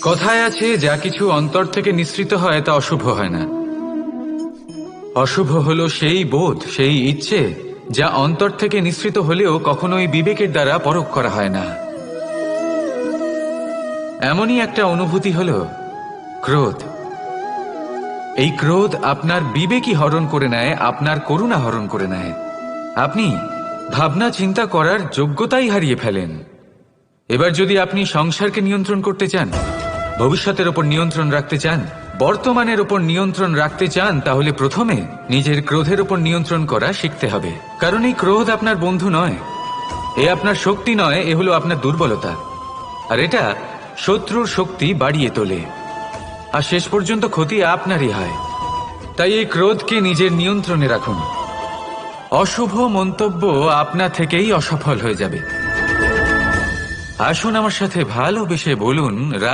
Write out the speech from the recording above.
কথায় আছে, যা কিছু অন্তর থেকে নিঃসৃত হয় তা অশুভ হয় না। অশুভ হলো সেই বোধ, সেই ইচ্ছে যা অন্তর থেকে নিঃসৃত হলেও কখনোই বিবেকের দ্বারা পরখ করা হয় না। এমনই একটা অনুভূতি হলো ক্রোধ। এই ক্রোধ আপনার বিবেকই হরণ করে নেয়, আপনার করুণা হরণ করে নেয়। আপনি ভাবনা চিন্তা করার যোগ্যতাই হারিয়ে ফেলেন। এবার যদি আপনি সংসারকে নিয়ন্ত্রণ করতে চান, ভবিষ্যতের ওপর নিয়ন্ত্রণ রাখতে চান, বর্তমানের ওপর নিয়ন্ত্রণ রাখতে চান, তাহলে প্রথমে নিজের ক্রোধের ওপর নিয়ন্ত্রণ করা শিখতে হবে। কারণ এই ক্রোধ আপনার বন্ধু নয়, এ আপনার শক্তি নয়, এ হলো আপনার দুর্বলতা। আর এটা শত্রুর শক্তি বাড়িয়ে তোলে, আর শেষ পর্যন্ত ক্ষতি আপনারই হয়। তাই এই ক্রোধকে নিজের নিয়ন্ত্রণে রাখুন। অশুভ মন্তব্য আপনা থেকেই অসফল হয়ে যাবে। আসুন আমার সাথে ভালোবেসে বলুন, রাধে।